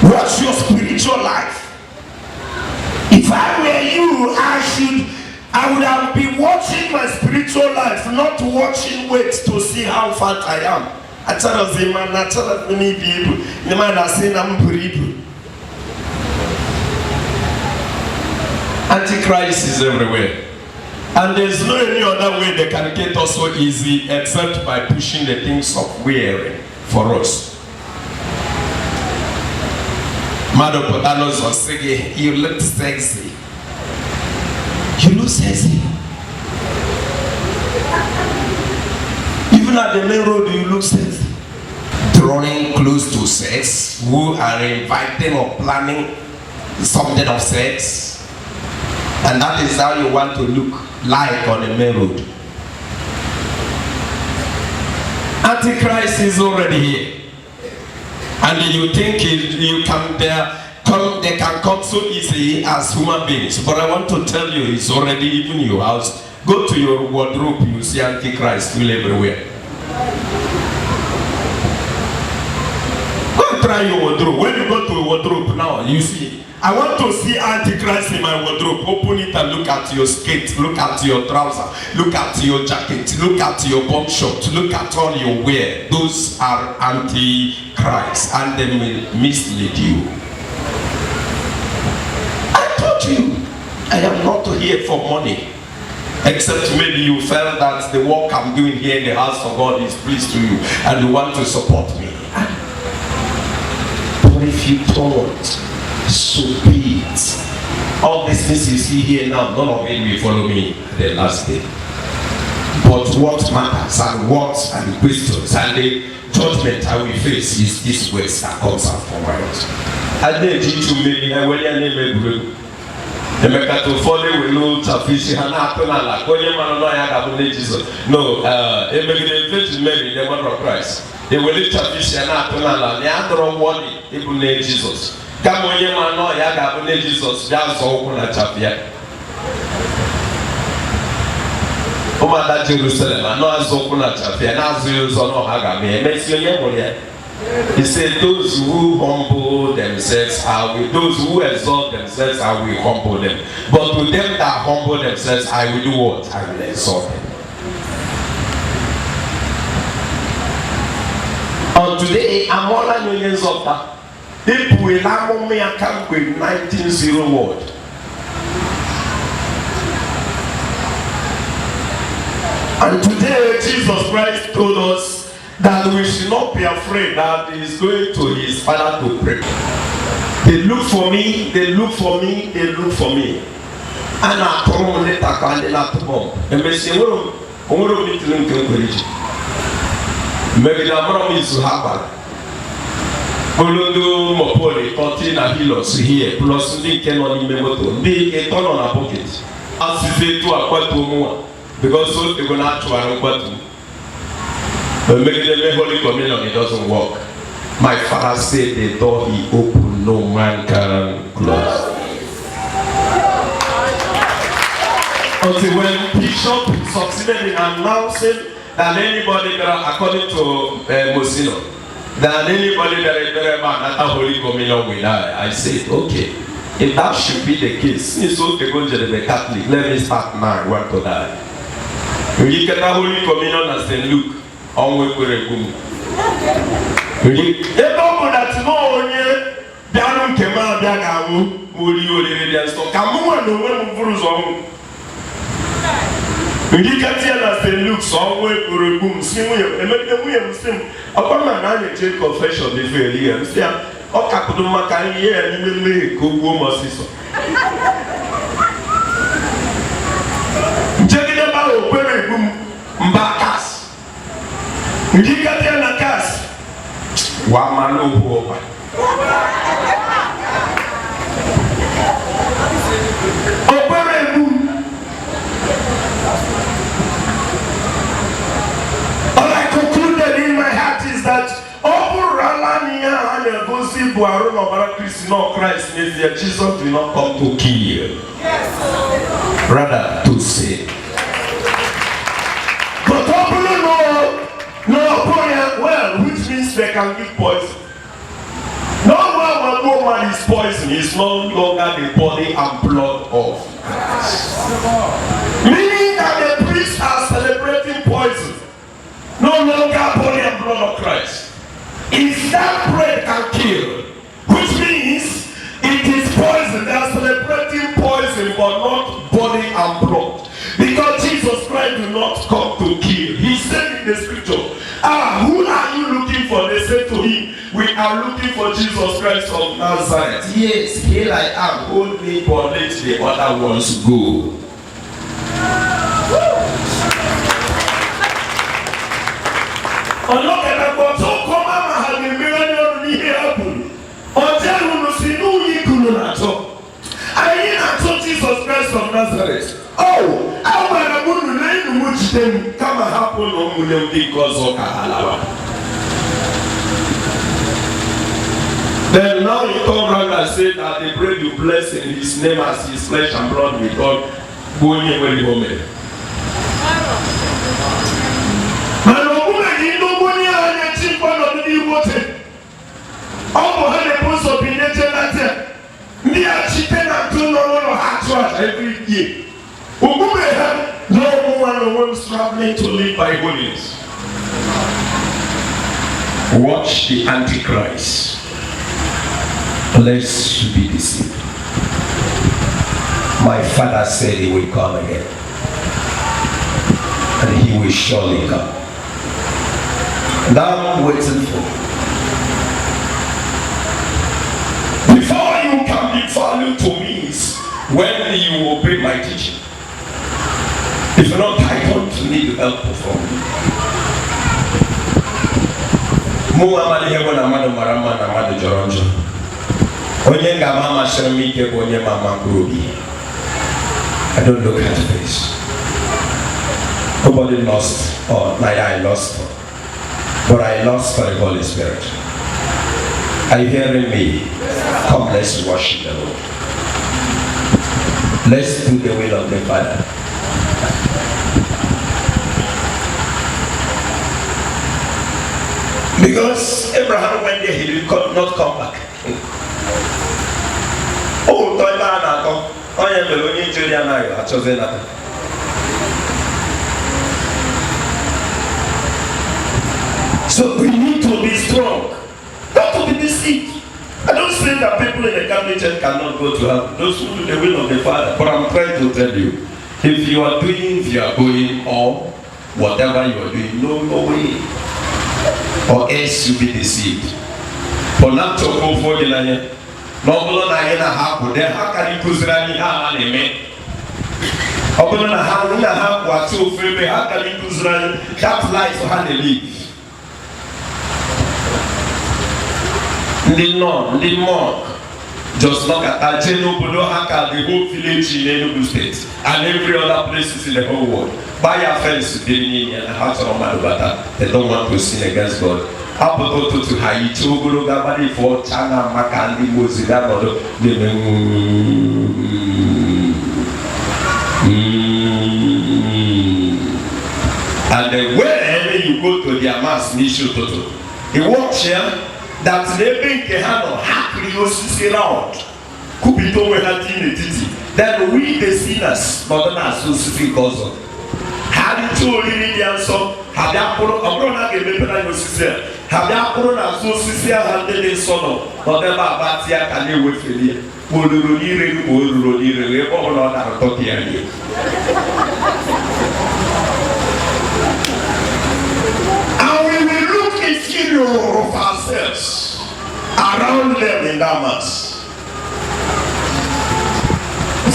Watch your spiritual life. If I were you, I would have been watching my spiritual life, not watching wait to see how fat I am. I tell us the man, I tell us many people, the man has seen I'm people. Antichrist is everywhere. And there's no any other way they can get us so easy except by pushing the things of wearing for us. Mado Potanos was saying, you look sexy. You look sexy. Even at the main road, you look sexy. Drawing close to sex, who are inviting or planning something of sex. And that is how you want to look like on the main road. Antichrist is already here. And you think you can they can come so easily as human beings. But I want to tell you, it's already even your house. Go to your wardrobe, you see Antichrist still everywhere. Go you try your wardrobe. When you go to a wardrobe now, you see. I want to see Antichrist in my wardrobe. Open it and look at your skirt, look at your trouser, look at your jacket, look at your bomb shot, look at all you wear. Those are Antichrist, and they will mislead you. I told you, I am not here for money. Except maybe you felt that the work I'm doing here in the house of God is pleased to you and you want to support me. But if you don't, so be it. All these things you see here now, none of it will follow me the last day. But what matters and what and the questions and the judgment I will face is this words that comes out from my mouth. I did to me, I will name Emeka to follow we know Chafishi Hana Tonala, Koya Manaya Gabune Jesus. No, Emeka to Mary, the mother of Christ. They will live Chafishi Hana Tonala, the other one, Ibune Jesus. Kamoye Manoya Gabune Jesus, that's all Kuna Chafia. Omada Jerusalem, no Azokuna Chafia, Nazils or no Hagame, Messiah. He said, those who humble themselves I will, those who exalt themselves I will humble them. But to them that humble themselves, I will do what? I will exalt them. And today, I'm all I millions of that. People will allow me a camp with 19-0 word. And today, Jesus Christ told us that we should not be afraid that he is going to his Father to pray. They look for me, they look for me, they look for me. And I come on the Takandela to bomb. And they say, oh, we need to encourage. Maybe the problem is to happen. Olodo Mopoli, 14 Ahilos here, plus the Kenon Memoto, be a ton on a pocket. As you say to a quite more, because so they're going to actually quite. But maybe the Holy Communion, it doesn't work. My father said the door he opened, no man can close. Until when Bishop succeeded in announcing that anybody that, according to Mosino, that anybody that is very bad at the Holy Communion will die, I said, okay, if that should be the case, since okay, go to the Catholic, let me start now, I want to die. You get the Holy Communion as St. Luke. Onwe kwere kum. Ebe obo that no onye bianu nkema bia ga mu mori olere dia so ka mu wa no we mu furu so mu. Ndi katia na St. Luke so onwe kwere kum simu ye emede mu ye musim. Akoma na anye che confession de fe ri am sia o ka kudu maka ye ani me ko gwo mo siso. Njegide ba o kwere kum mbakas. Ndikatia na kasi wa malubu oba operebu. All I concluded in my heart is that Oburalania and Gosi Buaru of Christ, no Christ, Jesus will not come to kill, rather to save. But Oburu no poison, well, which means they can give poison. No one woman is poison, is no longer the body and blood of Christ. Meaning that the priests are celebrating poison, no longer body and blood of Christ. If that bread can kill, which means it is poison, they are celebrating poison but not body and blood. Because Jesus Christ did not come to kill. He said in the scripture, who are you looking for? They said to him, we are looking for Jesus Christ of Nazareth. Yes, here I am. Hold me, but let the other ones go. Jesus Christ of Nazareth. Oh, I want to learn which them come and happen on them because of Kahalawa. Then now you come around and say that the bread you bless in his name as his flesh and blood with God going away the moment. church every year. No one struggling to live by holiness. Watch the Antichrist. Lest you be deceived. My father said he will come again. And he will surely come. Now I'm waiting for. Before you can be valued to me is when you obey my teaching. If not, I don't need help from you. Muhammad Hebo na madu marama na madu joronjo. Onye nga mama shirmike onye mama grobi. I don't look at face. Nobody lost, or neither I lost, but I lost for the Holy Spirit. Are you hearing me? Come, let's worship the Lord. Let's do the will of the Father. Because Abraham went there, he did not come back. Oh, I am the only Julian I chose that. So we need to be strong, not to be deceived. I don't say that people in the Catholic Church cannot go to heaven. Those who do the will of the Father. But I'm trying to tell you, if you are going, or whatever you are doing, no way. Or else you'll be deceived. But not to go for the line. No, no, how can you go to the that life how they live. The monk just look at Ajeno, Bodo Haka, the whole village in Enugu State, and every other places in the whole world. Buy a fence to the and house of Madubata. They don't want to sin against God. Apoto to Haiti, Ogolo Gabadi for China, Makandi, Mozilla, and wherever you go to their mass, Nishu Toto, he walks here. That they make the hand of happily around. Kupito we had in the titi. Then we the sinners, not an associate cousin. Had it told Indian song, have ya put a brother gave me a sister. Have ya put an associate handed in sono, whatever Batia can live with Philip. Would all our Totiani. Of ourselves around them in that mass.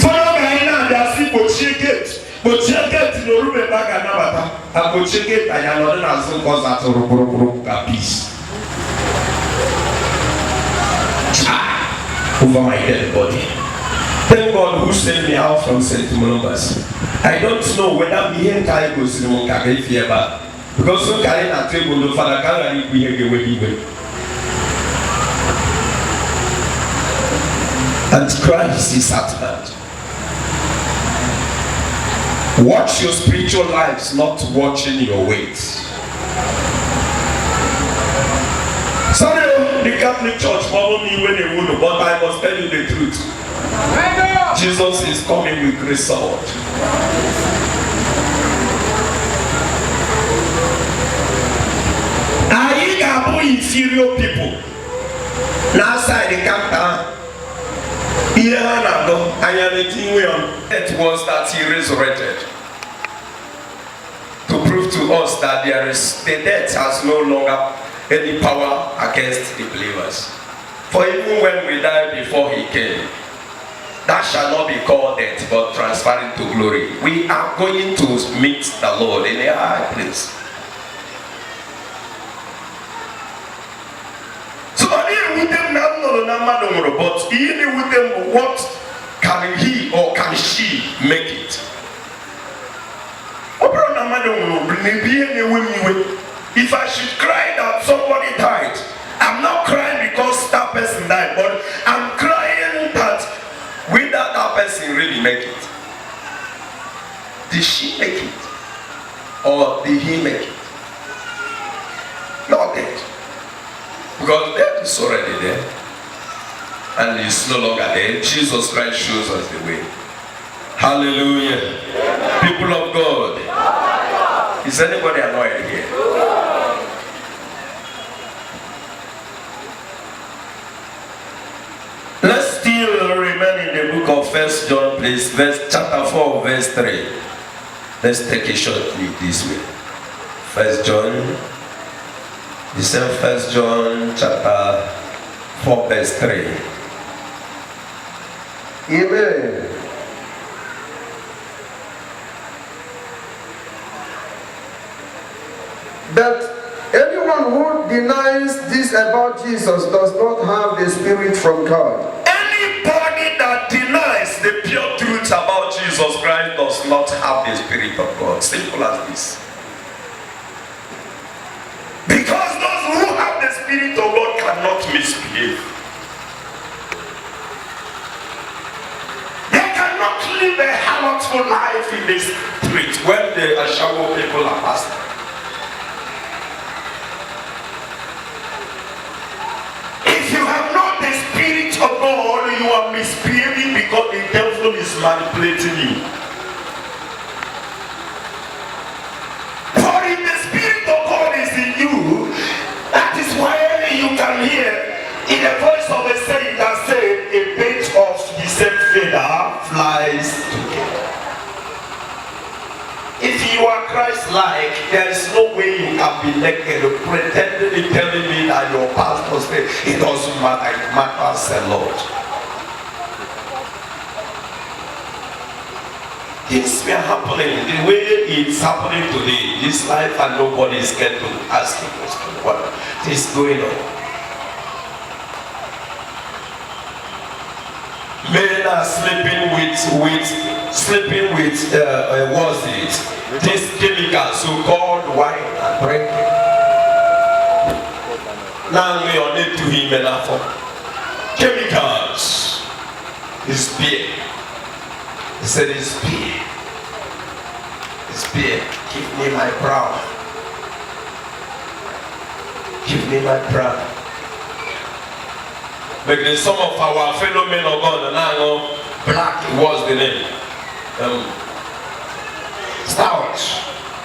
Follow me now, they are still but check it in the room and back and Nabata. I could check it and you're not as cause that to peace. Over my dead body. Thank God who sent me out from St. Molombas. I don't know whether me and Kai goes to Monkaka fever. Because so carrying a table, the Father can't behave with even. And Christ is at hand. Watch your spiritual lives, not watching your weight. Sorry, the Catholic Church follow me when they would, but I must tell you the truth. Jesus is coming with great sword. Inferior people. Last side the captain. It was that he resurrected to prove to us that the death has no longer any power against the believers. For even when we died before he came, that shall not be called death, but transferring to glory. We are going to meet the Lord in a high place. But even with them, what can he or can she make it? If I should cry that somebody died, I'm not crying because that person died, but I'm crying that without that person really make it. Did she make it? Or did he make it? Not dead. Because death is already there. And it's no longer there. Jesus Christ shows us the way. Hallelujah. People of God. Is anybody annoyed here? Let's still remain in the book of 1 John, please. Chapter 4, verse 3. Let's take it shortly this way. 1 John. The same 1 John chapter 4, verse 3. Amen. But anyone who denies this about Jesus does not have the Spirit from God. Anybody that denies the pure truth about Jesus Christ does not have the Spirit of God. Simple as this. Because those who have the Spirit of God cannot misbehave. They cannot live a harlotful life in the street when the Ashawo people are passing. If you have not the Spirit of God, you are misbehaving because the devil is manipulating you. For if the Spirit of God is in you, that is why you can hear in the voice of a saying that said, a bit of the same feather flies together. If you are Christ-like, there is no way you can be naked pretending telling me that your pastor said it doesn't matter, it matters a lot. Things were happening the way it's happening today. This life and nobody is getting to ask the question, what is going on? Men are sleeping with what's it? This chemical so-called wine and drink. Now we are need to him enough for chemicals. It's beer. He said it's beer. It's beer. Give me my brown. Give me my brown. Because some of our fellow men of God now black was the name. Stout.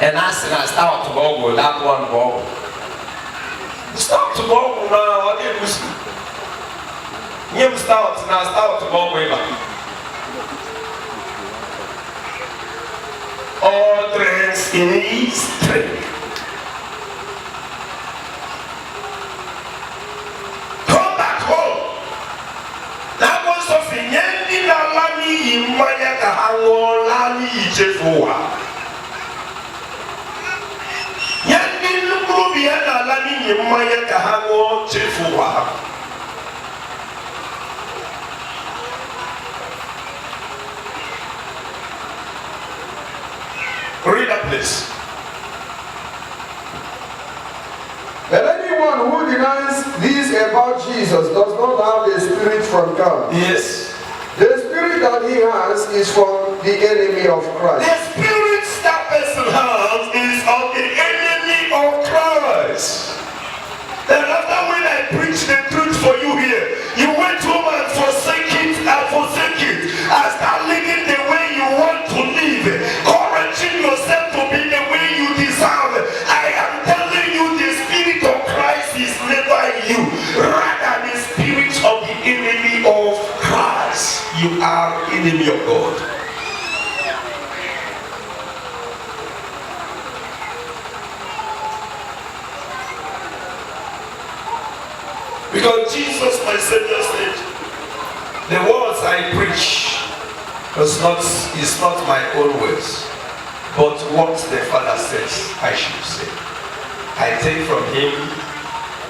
And I said I stout to go that one go. Stout to go now, what did you see? You stout now stout to go way back. All drinks in his drink. Come back home. That was something yendi na lani imanya kahango lani ijefuwa. Yendi lukrubi na lani imanya kahango jefuwa. Read that place. But anyone who denies this about Jesus does not have the Spirit from God. Yes. The Spirit that he has is from the enemy of Christ. The Spirit that person has is of the enemy of Christ. Then after when I preach the truth for you here, you went home and forsake it and forsake it and start living the way you want to live, encouraging yourself to be the way you deserve. I am telling you, the Spirit of Christ is never in you, rather the spirit of the enemy of Christ. You are enemy of God. Because Jesus, my Savior, said, the words I preach is not my own words, but what the Father says I should say. I take from him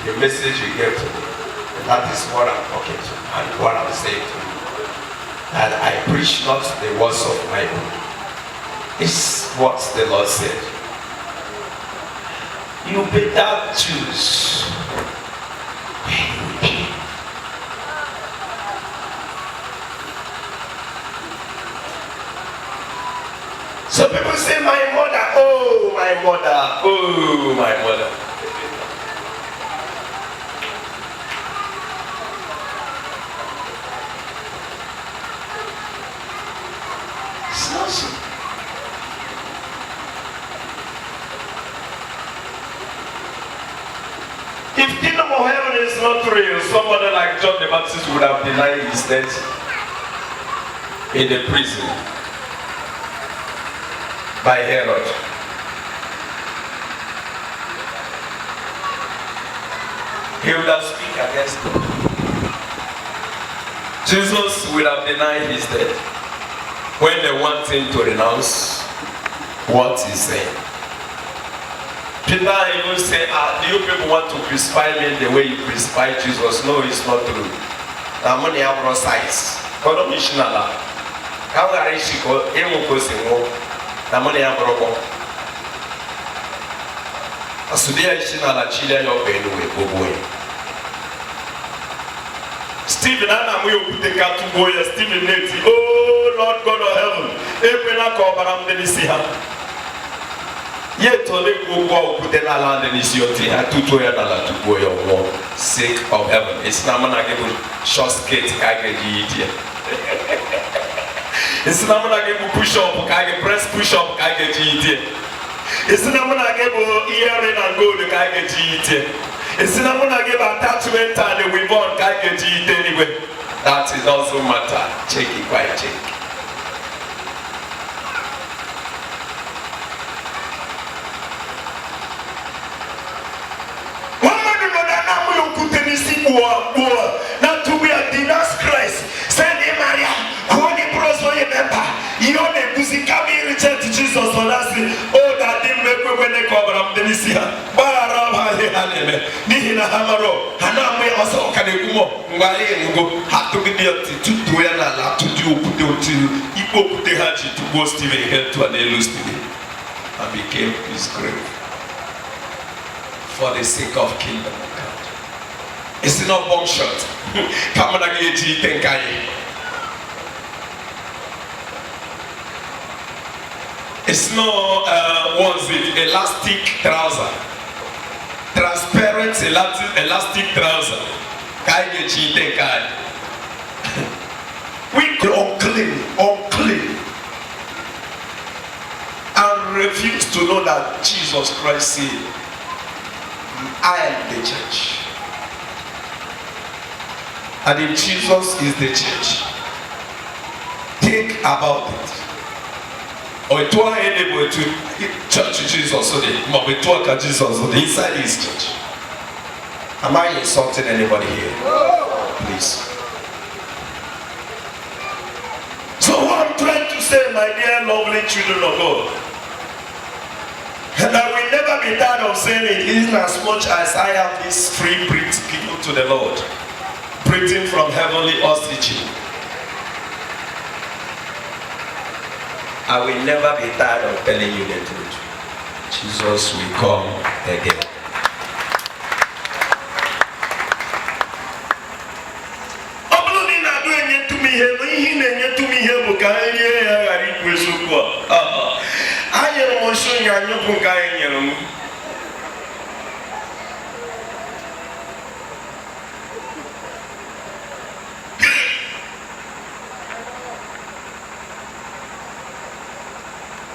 the message he gave to me. And that is what I'm talking to and what I'm saying to you. That I preach not the words of my own. It's what the Lord said. You better choose. So people say, my mother, oh my mother, oh my mother. heaven is not real, somebody like John the Baptist would have denied his death in the prison by Herod. He would have spoken against him. Jesus would have denied his death when they want him to renounce what he's saying. Peter even said, do you people want to crucify me the way you crucify Jesus? No, it's not true. I'm only have no size. I'm only have no Stephen Anna Stephen Neti, oh Lord God of heaven, yet only go put in a land and is your tea, to go your war, sake of heaven. It's not gonna give short skate, it's not gonna give push up, press push up, it's not gonna give earring and gold, it's not gonna give attachment and we want anyway. That is also matter. Check it, quite check. Not to be a denounce Christ. Send him Maria. Holy Prosper remember. You know the music coming return to Jesus for us. Oh, that didn't make when they cover up the Nissia. Barra Nihina Hamaro. Haname also can go. Have to be there to do a lot to do to equal the Haji to go Stephen head to an illustrated and became his grave for the sake of kingdom. It's not bomb shot. Come on, I get you. It's no elastic trouser, transparent elastic trouser. We unclean, and refuse to know that Jesus Christ said, "I am the church." And if Jesus is the church, think about it. Or it was able to church Jesus, so we talk at Jesus, so the inside is church. Am I insulting anybody here? Please. So what I'm trying to say, my dear lovely children of God, and I will never be tired of saying it, in as much as I have this free breath given to the Lord. Breathing from heavenly oxygen. I will never be tired of telling you the truth. Jesus will come again.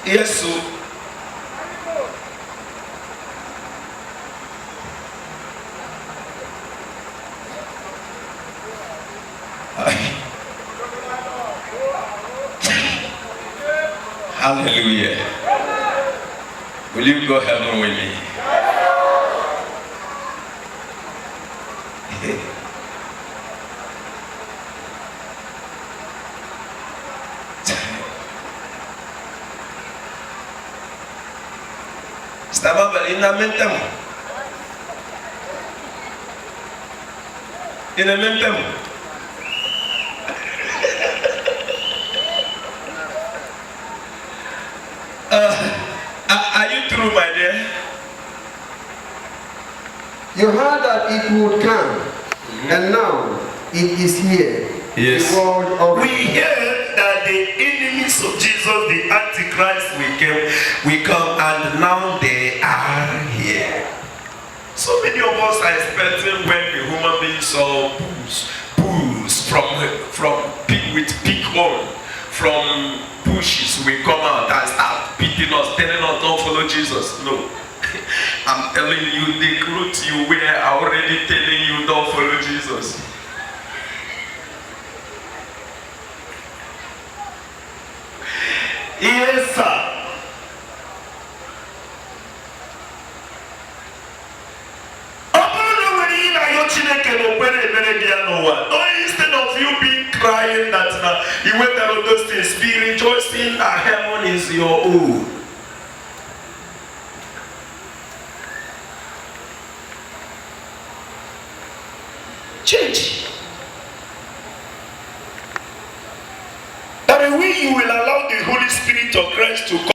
Yes, sir. Hallelujah. Will you go heaven with me? Estaba belinamente in a mental. Are you through, my dear? You heard that it would come, and now it is here. Yes. The world of We hear that the enemies of Jesus, the Antichrist, will come, and now they are here. So many of us are expecting when the human beings saw bulls with big horn from bushes will come out and start beating us, telling us don't follow Jesus. No. I'm telling you, the clothes you wear are already telling you don't follow Jesus. Yes, sir. Instead of you being crying that you went out of those things, be rejoicing that heaven is your own. Change. That way you will allow the Holy Spirit of Christ to come.